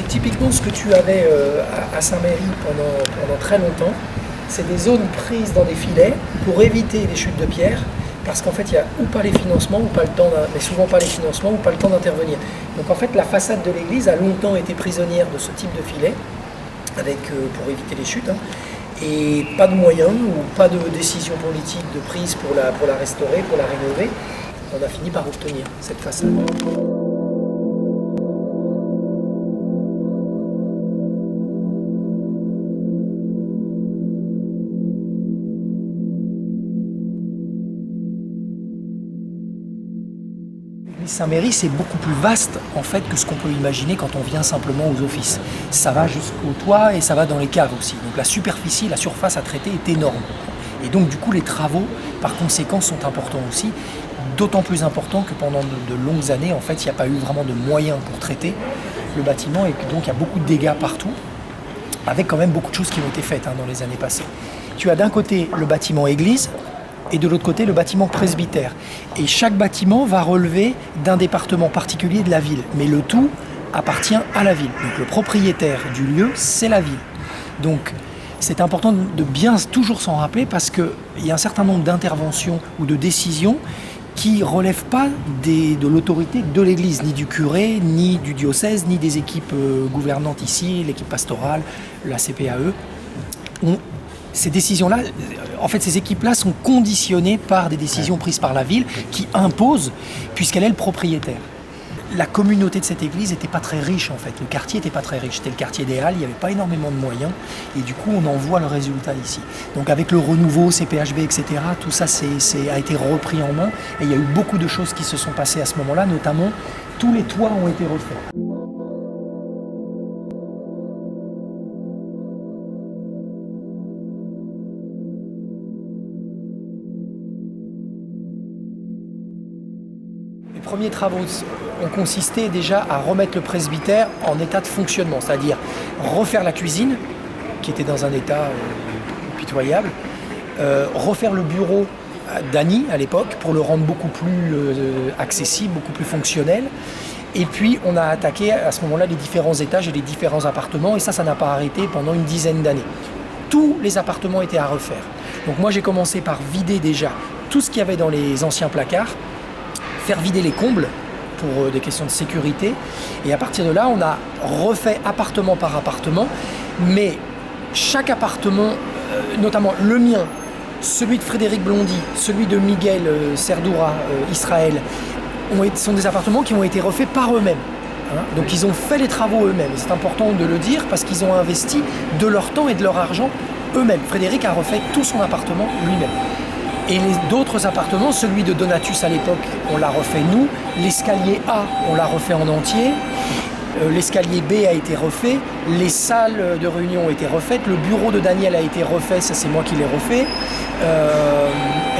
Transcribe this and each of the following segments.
typiquement ce que tu avais à Saint-Méry pendant très longtemps, c'est des zones prises dans des filets pour éviter les chutes de pierre, parce qu'en fait il n'y a ou pas les financements, ou pas le temps, mais souvent pas les financements, ou pas le temps d'intervenir. Donc en fait la façade de l'église a longtemps été prisonnière de ce type de filet, pour éviter les chutes, et pas de moyens ou pas de décision politique de prise pour la restaurer, pour la rénover. On a fini par obtenir cette façade. Saint-Méry, c'est beaucoup plus vaste en fait que ce qu'on peut imaginer quand on vient simplement aux offices. Ça va jusqu'au toit et ça va dans les caves aussi. Donc la superficie, la surface à traiter est énorme. Et donc du coup les travaux par conséquent sont importants aussi, d'autant plus importants que pendant de longues années en fait il n'y a pas eu vraiment de moyens pour traiter le bâtiment et que donc il y a beaucoup de dégâts partout, avec quand même beaucoup de choses qui ont été faites dans les années passées. Tu as d'un côté le bâtiment église, et de l'autre côté le bâtiment presbytère. Et chaque bâtiment va relever d'un département particulier de la ville, mais le tout appartient à la ville. Donc le propriétaire du lieu, c'est la ville. Donc c'est important de bien toujours s'en rappeler parce qu'il y a un certain nombre d'interventions ou de décisions qui ne relèvent pas de l'autorité de l'Église, ni du curé, ni du diocèse, ni des équipes gouvernantes ici, l'équipe pastorale, la CPAE. Ces décisions-là, en fait, ces équipes-là sont conditionnées par des décisions prises par la ville qui imposent, puisqu'elle est le propriétaire. La communauté de cette église n'était pas très riche, en fait. Le quartier n'était pas très riche. C'était le quartier des Halles, il n'y avait pas énormément de moyens. Et du coup, on en voit le résultat ici. Donc avec le renouveau, CPHB, etc., tout ça a été repris en main. Et il y a eu beaucoup de choses qui se sont passées à ce moment-là, notamment tous les toits ont été refaits. Les premiers travaux ont consisté déjà à remettre le presbytère en état de fonctionnement, c'est-à-dire refaire la cuisine, qui était dans un état pitoyable, refaire le bureau d'Annie à l'époque pour le rendre beaucoup plus accessible, beaucoup plus fonctionnel. Et puis on a attaqué à ce moment-là les différents étages et les différents appartements, et ça n'a pas arrêté pendant une dizaine d'années. Tous les appartements étaient à refaire. Donc moi j'ai commencé par vider déjà tout ce qu'il y avait dans les anciens placards, faire vider les combles pour des questions de sécurité. Et à partir de là, on a refait appartement par appartement. Mais chaque appartement, notamment le mien, celui de Frédéric Blondy, celui de Miguel Cerdoura, Israël, sont des appartements qui ont été refaits par eux-mêmes. Donc ils ont fait les travaux eux-mêmes. C'est important de le dire parce qu'ils ont investi de leur temps et de leur argent eux-mêmes. Frédéric a refait tout son appartement lui-même. Et d'autres appartements, celui de Donatus à l'époque, on l'a refait nous. L'escalier A, on l'a refait en entier. L'escalier B a été refait. Les salles de réunion ont été refaites. Le bureau de Daniel a été refait, ça c'est moi qui l'ai refait.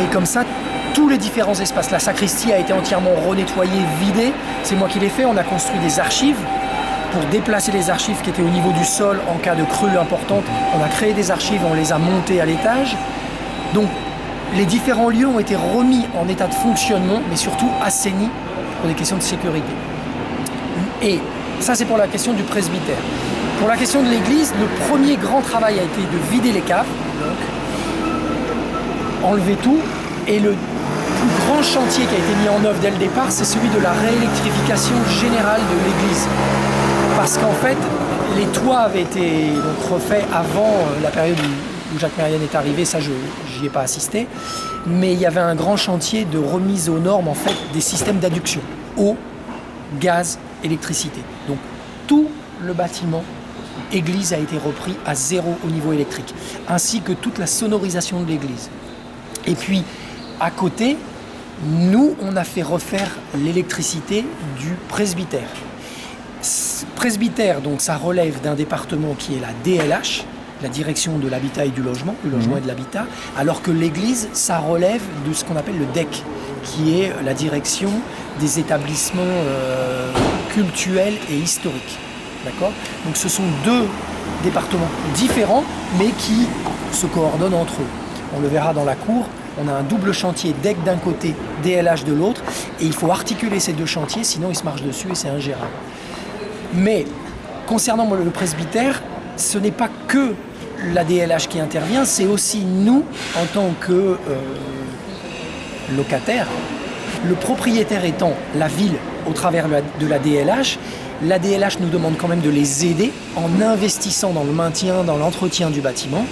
Et comme ça, tous les différents espaces. La sacristie a été entièrement renettoyée, vidée. C'est moi qui l'ai fait. On a construit des archives pour déplacer les archives qui étaient au niveau du sol en cas de crue importante. On a créé des archives, on les a montées à l'étage. Donc, les différents lieux ont été remis en état de fonctionnement, mais surtout assainis pour des questions de sécurité. Et ça, c'est pour la question du presbytère. Pour la question de l'église, le premier grand travail a été de vider les caves, donc enlever tout. Et le plus grand chantier qui a été mis en œuvre dès le départ, c'est celui de la réélectrification générale de l'église. Parce qu'en fait, les toits avaient été donc refaits avant la période où Jacques Mérienne est arrivé, ça je n'y ai pas assisté, mais il y avait un grand chantier de remise aux normes en fait des systèmes d'adduction, eau, gaz, électricité. Donc tout le bâtiment église a été repris à zéro au niveau électrique, ainsi que toute la sonorisation de l'église. Et puis à côté, nous on a fait refaire l'électricité du presbytère. Presbytère, donc ça relève d'un département qui est la DLH, la direction de l'habitat et du logement et de l'habitat, alors que l'église, ça relève de ce qu'on appelle le DEC, qui est la direction des établissements cultuels et historiques. D'accord ? Donc ce sont deux départements différents, mais qui se coordonnent entre eux. On le verra dans la cour, on a un double chantier DEC d'un côté, DLH de l'autre, et il faut articuler ces deux chantiers, sinon ils se marchent dessus et c'est ingérable. Mais concernant le presbytère, ce n'est pas que la DLH qui intervient, c'est aussi nous, en tant que locataires. Le propriétaire étant la ville au travers de la DLH, la DLH nous demande quand même de les aider en investissant dans le maintien, dans l'entretien du bâtiment.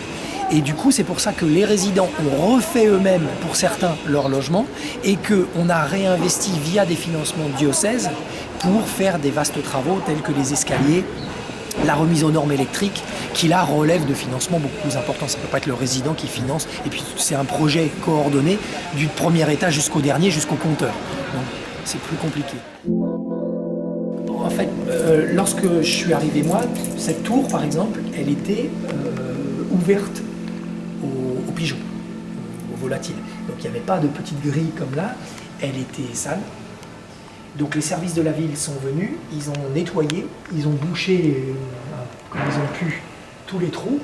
Et du coup, c'est pour ça que les résidents ont refait eux-mêmes, pour certains, leur logement et qu'on a réinvesti via des financements de diocèse pour faire des vastes travaux tels que les escaliers, la remise aux normes électriques, qui là relève de financements beaucoup plus importants. Ça ne peut pas être le résident qui finance. Et puis c'est un projet coordonné du premier étage jusqu'au dernier, jusqu'au compteur. Donc c'est plus compliqué. En fait, lorsque je suis arrivé moi, cette tour par exemple, elle était ouverte aux pigeons, aux volatiles. Donc il n'y avait pas de petite grille comme là, elle était sale. Donc les services de la ville sont venus, ils ont nettoyé, ils ont bouché comme ils ont pu tous les trous,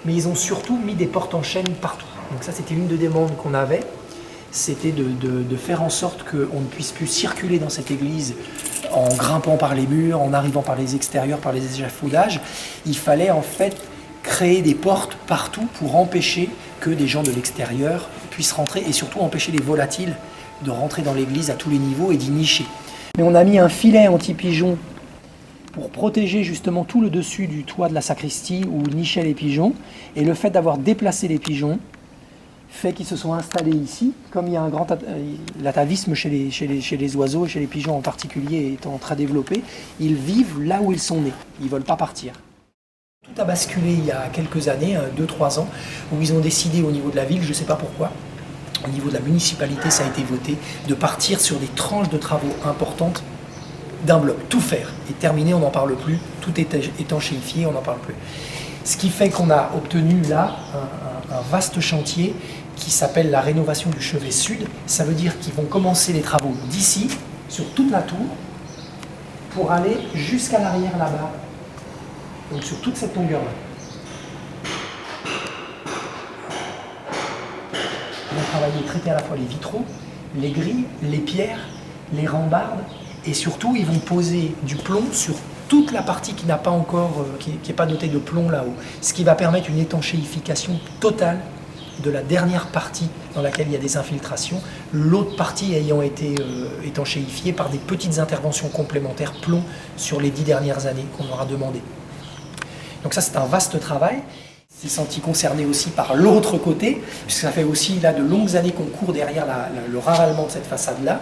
mais ils ont surtout mis des portes en chaîne partout. Donc ça c'était une des demandes qu'on avait, c'était de faire en sorte qu'on ne puisse plus circuler dans cette église en grimpant par les murs, en arrivant par les extérieurs, par les échafaudages. Il fallait en fait créer des portes partout pour empêcher que des gens de l'extérieur puissent rentrer et surtout empêcher les volatiles de rentrer dans l'église à tous les niveaux et d'y nicher. Mais on a mis un filet anti-pigeons pour protéger justement tout le dessus du toit de la sacristie où nichaient les pigeons. Et le fait d'avoir déplacé les pigeons fait qu'ils se sont installés ici. Comme il y a un grand l'atavisme chez les oiseaux et chez les pigeons en particulier étant très développé, ils vivent là où ils sont nés. Ils ne veulent pas partir. Tout a basculé il y a quelques années, 2-3 ans, où ils ont décidé au niveau de la ville, je ne sais pas pourquoi, au niveau de la municipalité, ça a été voté, de partir sur des tranches de travaux importantes d'un bloc, tout faire. Et terminé, on n'en parle plus, tout est étanchéifié, on n'en parle plus. Ce qui fait qu'on a obtenu là un vaste chantier qui s'appelle la rénovation du chevet sud. Ça veut dire qu'ils vont commencer les travaux d'ici, sur toute la tour, pour aller jusqu'à l'arrière là-bas, donc sur toute cette longueur-là. Ils vont travailler, traiter à la fois les vitraux, les grilles, les pierres, les rambardes, et surtout ils vont poser du plomb sur toute la partie qui n'a pas encore, qui n'est pas dotée de plomb là-haut, ce qui va permettre une étanchéification totale de la dernière partie dans laquelle il y a des infiltrations, l'autre partie ayant été étanchéifiée par des petites interventions complémentaires plomb sur les 10 dernières années qu'on aura demandé. Donc ça c'est un vaste travail. C'est senti concerné aussi par l'autre côté, puisque ça fait aussi là de longues années qu'on court derrière le ravalement de cette façade-là,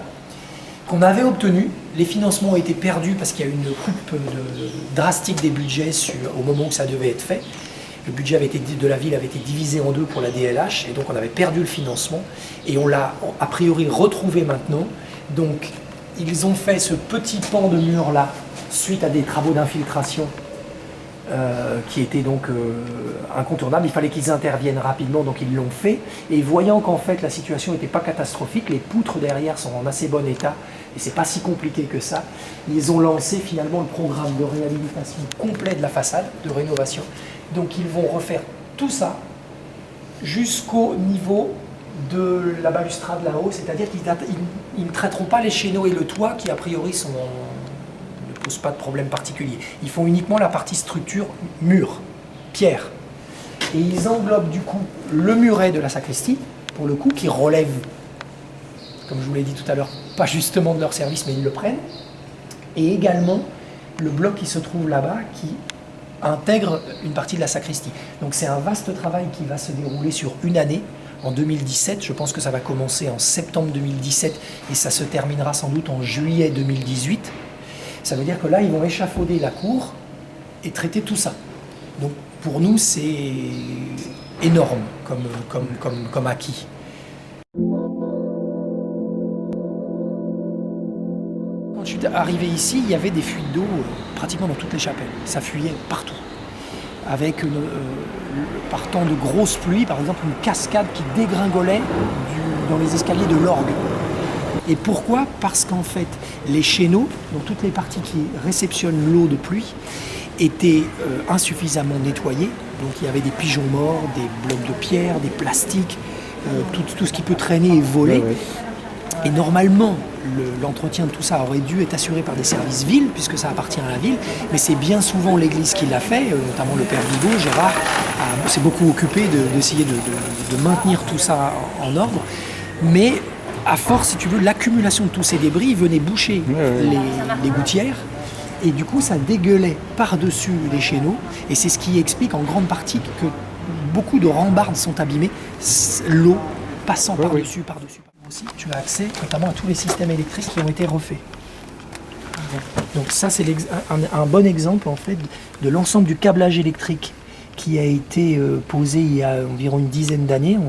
qu'on avait obtenu. Les financements ont été perdus parce qu'il y a eu une coupe drastique des budgets au moment où ça devait être fait. Le budget de la ville avait été divisé en deux pour la DLH, et donc on avait perdu le financement, et on l'a a priori retrouvé maintenant. Donc ils ont fait ce petit pan de mur-là, suite à des travaux d'infiltration, qui était donc incontournable. Il fallait qu'ils interviennent rapidement, donc ils l'ont fait. Et voyant qu'en fait la situation n'était pas catastrophique, les poutres derrière sont en assez bon état, et c'est pas si compliqué que ça, ils ont lancé finalement le programme de réhabilitation complet de la façade, de rénovation. Donc ils vont refaire tout ça jusqu'au niveau de la balustrade là-haut, c'est-à-dire qu'ils ne traiteront pas les chéneaux et le toit qui a priori ne posent pas de problème particulier. Ils font uniquement la partie structure, mur, pierre. Et ils englobent du coup le muret de la sacristie, pour le coup, qui relève, comme je vous l'ai dit tout à l'heure, pas justement de leur service, mais ils le prennent. Et également le bloc qui se trouve là-bas, qui intègre une partie de la sacristie. Donc c'est un vaste travail qui va se dérouler sur une année, en 2017. Je pense que ça va commencer en septembre 2017 et ça se terminera sans doute en juillet 2018. Ça veut dire que là, ils vont échafauder la cour et traiter tout ça. Donc pour nous, c'est énorme comme acquis. Quand je suis arrivé ici, il y avait des fuites d'eau pratiquement dans toutes les chapelles. Ça fuyait partout. Avec partant de grosses pluies, par exemple une cascade qui dégringolait dans les escaliers de l'orgue. Et pourquoi? Parce qu'en fait, les chéneaux, donc toutes les parties qui réceptionnent l'eau de pluie, étaient insuffisamment nettoyées. Donc il y avait des pigeons morts, des blocs de pierre, des plastiques, tout ce qui peut traîner et voler. Et normalement, l'entretien de tout ça aurait dû être assuré par des services villes, puisque ça appartient à la ville, mais c'est bien souvent l'Église qui l'a fait, notamment le Père Vigo, Gérard, s'est beaucoup occupé d'essayer de maintenir tout ça en ordre. Mais à force, si tu veux, l'accumulation de tous ces débris venait boucher les gouttières, et du coup ça dégueulait par-dessus les chéneaux, et c'est ce qui explique en grande partie que beaucoup de rambardes sont abîmées, l'eau passant par-dessus. Aussi, tu as accès notamment à tous les systèmes électriques qui ont été refaits. Donc ça, c'est un bon exemple en fait de l'ensemble du câblage électrique qui a été posé il y a environ une dizaine d'années,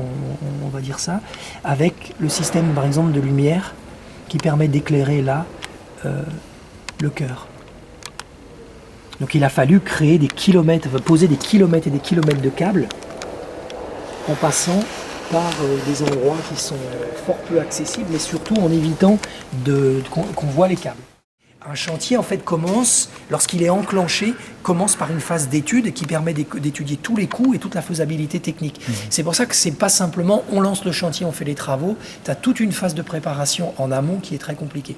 on va dire ça, avec le système par exemple de lumière qui permet d'éclairer là le chœur. Donc il a fallu créer des kilomètres, poser des kilomètres et des kilomètres de câbles en passant par des endroits qui sont fort peu accessibles, mais surtout en évitant qu'on voit les câbles. Un chantier en fait commence, lorsqu'il est enclenché, commence par une phase d'étude qui permet d'étudier tous les coûts et toute la faisabilité technique. C'est pour ça que c'est pas simplement on lance le chantier, on fait les travaux, tu as toute une phase de préparation en amont qui est très compliquée.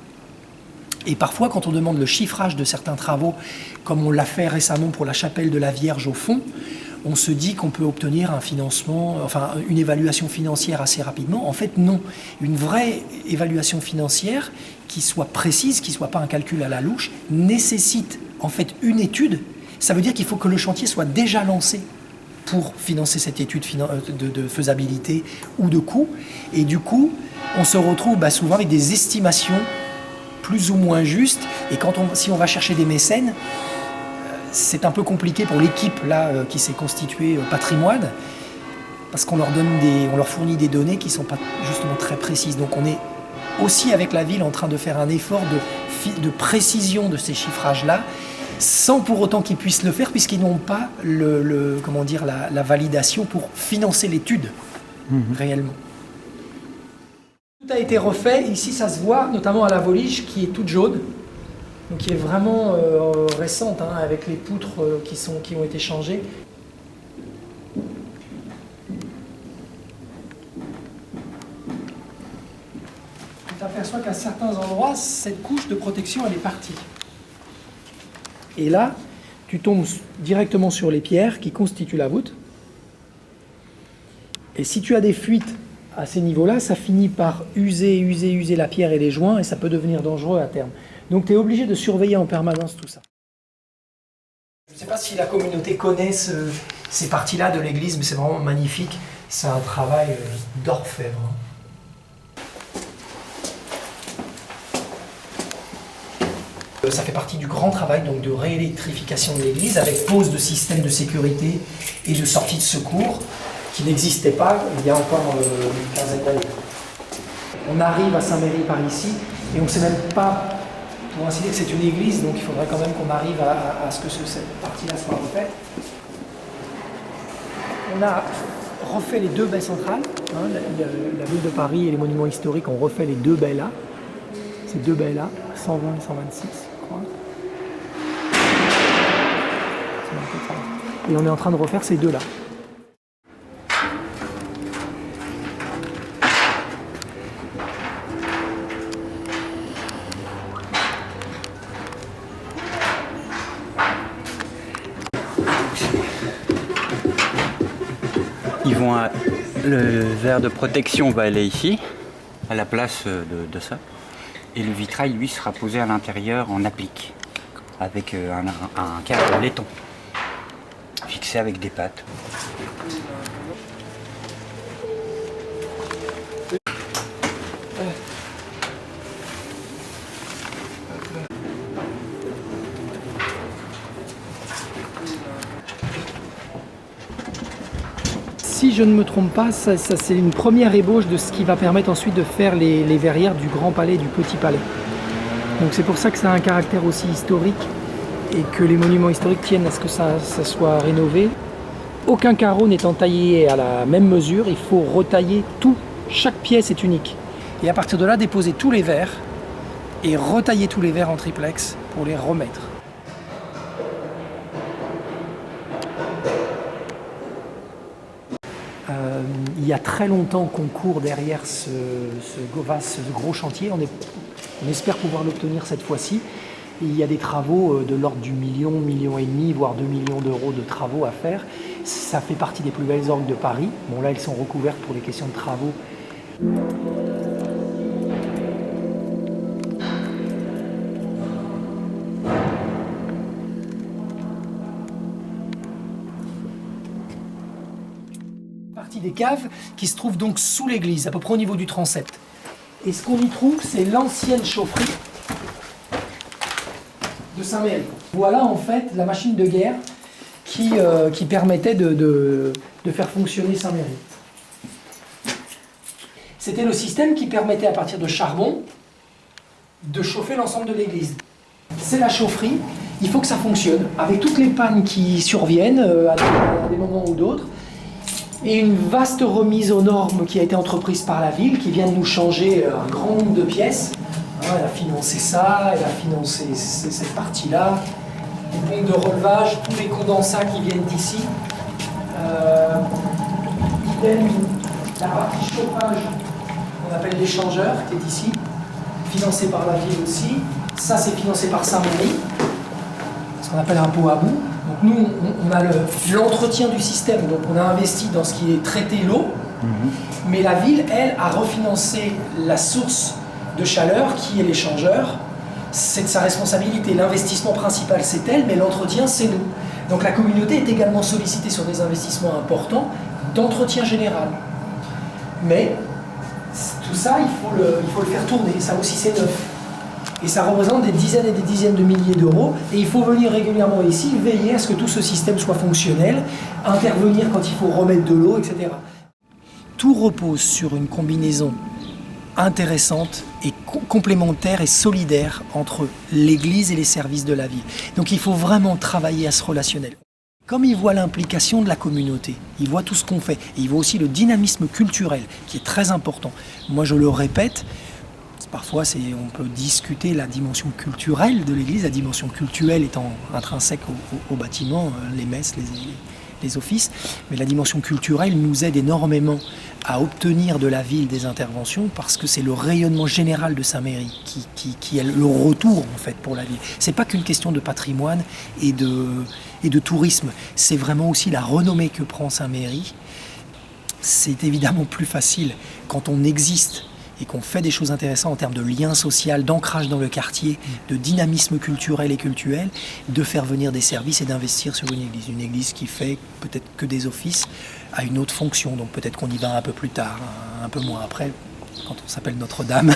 Et parfois, quand on demande le chiffrage de certains travaux, comme on l'a fait récemment pour la chapelle de la Vierge au fond, on se dit qu'on peut obtenir un financement, enfin une évaluation financière assez rapidement. En fait, non. Une vraie évaluation financière qui soit précise, qui ne soit pas un calcul à la louche, nécessite en fait une étude. Ça veut dire qu'il faut que le chantier soit déjà lancé pour financer cette étude de faisabilité ou de coût. Et du coup, on se retrouve souvent avec des estimations plus ou moins justes. Et si on va chercher des mécènes, c'est un peu compliqué pour l'équipe là qui s'est constituée patrimoine, parce qu'on leur fournit des données qui ne sont pas justement très précises. Donc on est aussi avec la ville en train de faire un effort de précision de ces chiffrages-là, sans pour autant qu'ils puissent le faire, puisqu'ils n'ont pas la validation pour financer l'étude réellement. Tout a été refait, ici ça se voit, notamment à la volige qui est toute jaune. Donc qui est vraiment récente, avec les poutres qui ont été changées. Tu t'aperçois qu'à certains endroits, cette couche de protection, elle est partie. Et là, tu tombes directement sur les pierres qui constituent la voûte. Et si tu as des fuites à ces niveaux-là, ça finit par user la pierre et les joints, et ça peut devenir dangereux à terme. Donc tu es obligé de surveiller en permanence tout ça. Je ne sais pas si la communauté connaît ces parties-là de l'église, mais c'est vraiment magnifique. C'est un travail d'orfèvre. Ça fait partie du grand travail donc, de réélectrification de l'église, avec pose de systèmes de sécurité et de sortie de secours qui n'existaient pas il y a encore une quinzaine d'années. On arrive à Saint-Méry par ici et on ne sait même pas, pour ainsi dire, que c'est une église, donc il faudrait quand même qu'on arrive à ce que cette partie-là soit refaite. On a refait les deux baies centrales, la ville de Paris et les monuments historiques ont refait les deux baies là, ces deux baies là, 120 et 126, je crois. Et on est en train de refaire ces deux là. Le verre de protection va aller ici, à la place de ça. Et le vitrail, lui, sera posé à l'intérieur en applique, avec un cadre laiton, fixé avec des pattes. Si je ne me trompe pas, ça c'est une première ébauche de ce qui va permettre ensuite de faire les verrières du Grand Palais et du Petit Palais. Donc c'est pour ça que ça a un caractère aussi historique et que les monuments historiques tiennent à ce que ça soit rénové. Aucun carreau n'étant taillé à la même mesure, il faut retailler tout. Chaque pièce est unique. Et à partir de là, déposer tous les verres et retailler tous les verres en triplex pour les remettre. Il y a très longtemps qu'on court derrière ce gros chantier. On espère pouvoir l'obtenir cette fois-ci. Il y a des travaux de l'ordre du million, million et demi, voire 2 millions d'euros de travaux à faire. Ça fait partie des plus belles orgues de Paris. Bon, là, elles sont recouvertes pour les questions de travaux. Partie des caves qui se trouvent donc sous l'église, à peu près au niveau du transept. Et ce qu'on y trouve, c'est l'ancienne chaufferie de Saint-Méry. Voilà en fait la machine de guerre qui permettait de faire fonctionner Saint-Méry. C'était le système qui permettait à partir de charbon de chauffer l'ensemble de l'église. C'est la chaufferie, il faut que ça fonctionne, avec toutes les pannes qui surviennent à des moments ou d'autres. Et une vaste remise aux normes qui a été entreprise par la ville, qui vient de nous changer un grand nombre de pièces. Elle a financé ça, elle a financé cette partie-là, les pompes de relevage, tous les condensats qui viennent d'ici. La partie chauffage, qu'on appelle l'échangeur, qui est ici, financé par la ville aussi. Ça, c'est financé par Saint-Méry, ce qu'on appelle un pot à bout. Donc nous, on a l'entretien du système, donc on a investi dans ce qui est traité l'eau, mais la ville, elle, a refinancé la source de chaleur qui est l'échangeur. C'est de sa responsabilité. L'investissement principal, c'est elle, mais l'entretien, c'est nous. Donc la communauté est également sollicitée sur des investissements importants d'entretien général. Mais tout ça, il faut le faire tourner. Ça aussi, c'est neuf. Et ça représente des dizaines et des dizaines de milliers d'euros. Et il faut venir régulièrement ici, veiller à ce que tout ce système soit fonctionnel, intervenir quand il faut remettre de l'eau, etc. Tout repose sur une combinaison intéressante et complémentaire et solidaire entre l'Église et les services de la ville. Donc il faut vraiment travailler à ce relationnel. Comme il voit l'implication de la communauté, il voit tout ce qu'on fait, et il voit aussi le dynamisme culturel qui est très important. Moi je le répète, parfois on peut discuter la dimension culturelle de l'Église, la dimension culturelle étant intrinsèque au bâtiment, les messes, les offices, mais la dimension culturelle nous aide énormément à obtenir de la ville des interventions parce que c'est le rayonnement général de Saint-Méry qui est le retour en fait pour la ville. C'est pas qu'une question de patrimoine et de tourisme, c'est vraiment aussi la renommée que prend Saint-Méry. C'est évidemment plus facile quand on existe et qu'on fait des choses intéressantes en termes de lien social, d'ancrage dans le quartier, de dynamisme culturel et cultuel, de faire venir des services et d'investir sur une église. Une église qui fait peut-être que des offices à une autre fonction, donc peut-être qu'on y va un peu plus tard, un peu moins après, quand on s'appelle Notre-Dame.